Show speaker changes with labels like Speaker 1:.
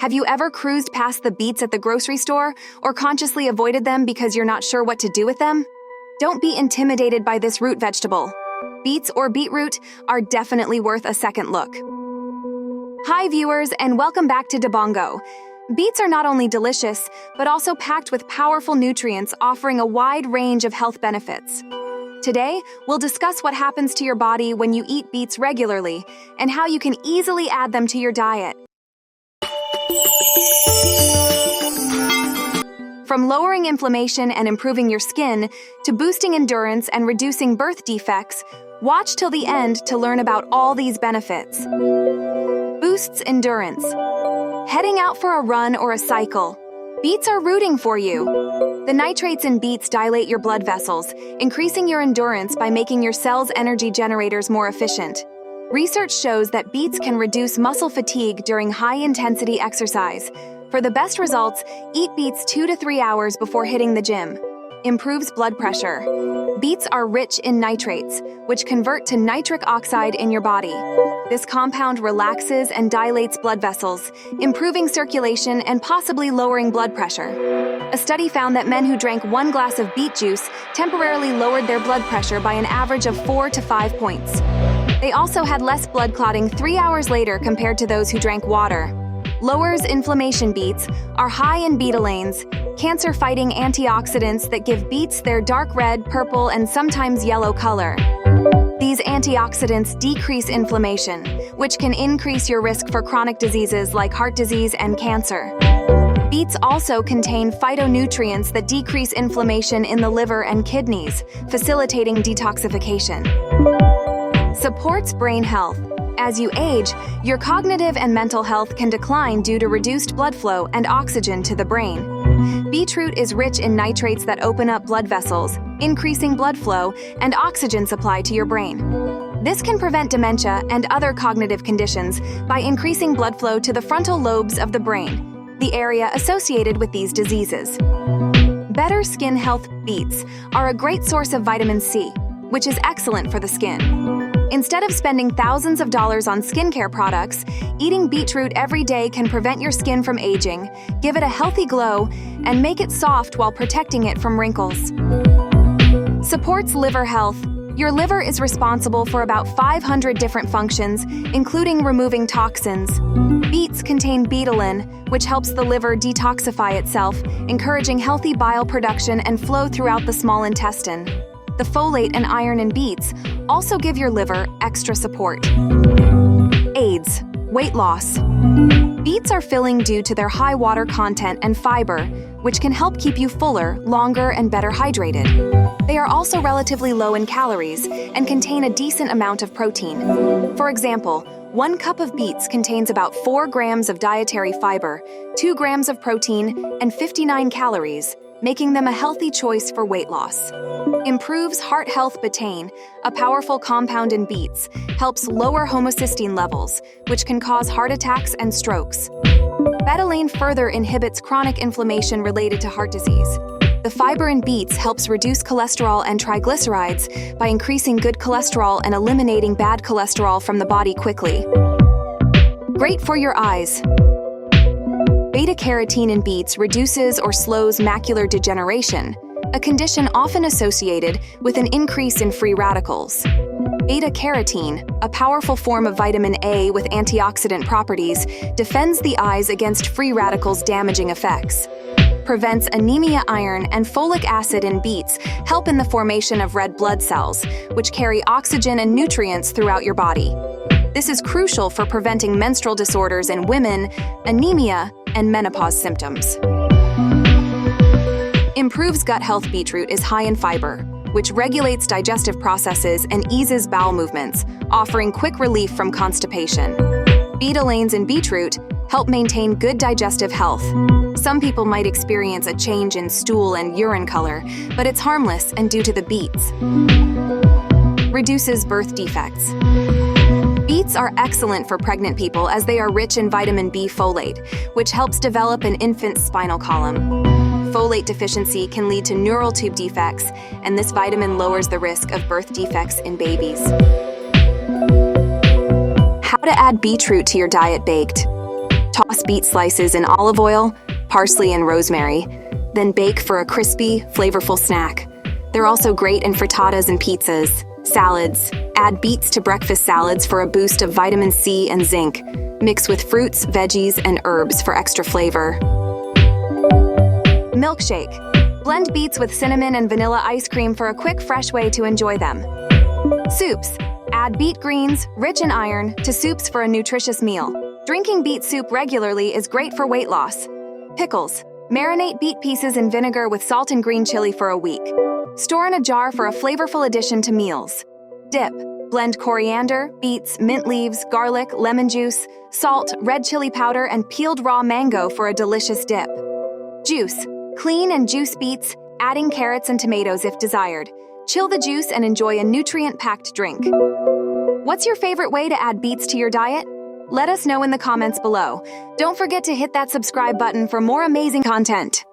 Speaker 1: Have you ever cruised past the beets at the grocery store or consciously avoided them because you're not sure what to do with them? Don't be intimidated by this root vegetable. Beets or beetroot are definitely worth a second look. Hi viewers, and welcome back to Debongo. Beets are not only delicious, but also packed with powerful nutrients offering a wide range of health benefits. Today, we'll discuss what happens to your body when you eat beets regularly and how you can easily add them to your diet. From lowering inflammation and improving your skin to boosting endurance and reducing birth defects, watch till the end to learn about all these benefits. Boosts endurance. Heading out for a run or a cycle. Beets are rooting for you. The nitrates in beets dilate your blood vessels, increasing your endurance by making your cells' energy generators more efficient. Research shows that beets can reduce muscle fatigue during high-intensity exercise. For the best results, eat beets 2 to 3 hours before hitting the gym. Improves blood pressure. Beets are rich in nitrates, which convert to nitric oxide in your body. This compound relaxes and dilates blood vessels, improving circulation and possibly lowering blood pressure. A study found that men who drank 1 glass of beet juice temporarily lowered their blood pressure by an average of 4 to 5 points. They also had less blood clotting 3 hours later compared to those who drank water. Lowers inflammation. Beets are high in betalains, cancer-fighting antioxidants that give beets their dark red, purple, and sometimes yellow color. These antioxidants decrease inflammation, which can increase your risk for chronic diseases like heart disease and cancer. Beets also contain phytonutrients that decrease inflammation in the liver and kidneys, facilitating detoxification. Supports brain health. As you age, your cognitive and mental health can decline due to reduced blood flow and oxygen to the brain. Beetroot is rich in nitrates that open up blood vessels, increasing blood flow and oxygen supply to your brain. This can prevent dementia and other cognitive conditions by increasing blood flow to the frontal lobes of the brain, the area associated with these diseases. Better skin health. Beets are a great source of vitamin C, which is excellent for the skin. Instead of spending thousands of dollars on skincare products, eating beetroot every day can prevent your skin from aging, give it a healthy glow, and make it soft while protecting it from wrinkles. Supports liver health. Your liver is responsible for about 500 different functions, including removing toxins. Beets contain betaline, which helps the liver detoxify itself, encouraging healthy bile production and flow throughout the small intestine. The folate and iron in beets also give your liver extra support. Aids. Weight loss. Beets are filling due to their high water content and fiber, which can help keep you fuller, longer, and better hydrated. They are also relatively low in calories and contain a decent amount of protein. For example, 1 cup of beets contains about 4 grams of dietary fiber, 2 grams of protein, and 59 calories, making them a healthy choice for weight loss. Improves heart health. Betaine, a powerful compound in beets, helps lower homocysteine levels, which can cause heart attacks and strokes. Betaine further inhibits chronic inflammation related to heart disease. The fiber in beets helps reduce cholesterol and triglycerides by increasing good cholesterol and eliminating bad cholesterol from the body quickly. Great for your eyes. Beta-carotene in beets reduces or slows macular degeneration, a condition often associated with an increase in free radicals. Beta-carotene, a powerful form of vitamin A with antioxidant properties, defends the eyes against free radicals' damaging effects. Prevents anemia. Iron and folic acid in beets help in the formation of red blood cells, which carry oxygen and nutrients throughout your body. This is crucial for preventing menstrual disorders in women, anemia, and menopause symptoms. Improves gut health. Beetroot is high in fiber, which regulates digestive processes and eases bowel movements, offering quick relief from constipation. Betalains in beetroot help maintain good digestive health. Some people might experience a change in stool and urine color, but it's harmless and due to the beets. Reduces birth defects. Beets are excellent for pregnant people as they are rich in vitamin B folate, which helps develop an infant's spinal column. Folate deficiency can lead to neural tube defects, and this vitamin lowers the risk of birth defects in babies. How to add beetroot to your diet. Baked. Toss beet slices in olive oil, parsley, and rosemary, then bake for a crispy, flavorful snack. They're also great in frittatas and pizzas. Salads. Add beets to breakfast salads for a boost of vitamin C and zinc. Mix with fruits, veggies, and herbs for extra flavor. Milkshake. Blend beets with cinnamon and vanilla ice cream for a quick, fresh way to enjoy them. Soups. Add beet greens, rich in iron, to soups for a nutritious meal. Drinking beet soup regularly is great for weight loss. Pickles. Marinate beet pieces in vinegar with salt and green chili for a week. Store in a jar for a flavorful addition to meals. Dip. Blend coriander, beets, mint leaves, garlic, lemon juice, salt, red chili powder, and peeled raw mango for a delicious dip. Juice. Clean and juice beets, adding carrots and tomatoes if desired. Chill the juice and enjoy a nutrient-packed drink. What's your favorite way to add beets to your diet? Let us know in the comments below. Don't forget to hit that subscribe button for more amazing content.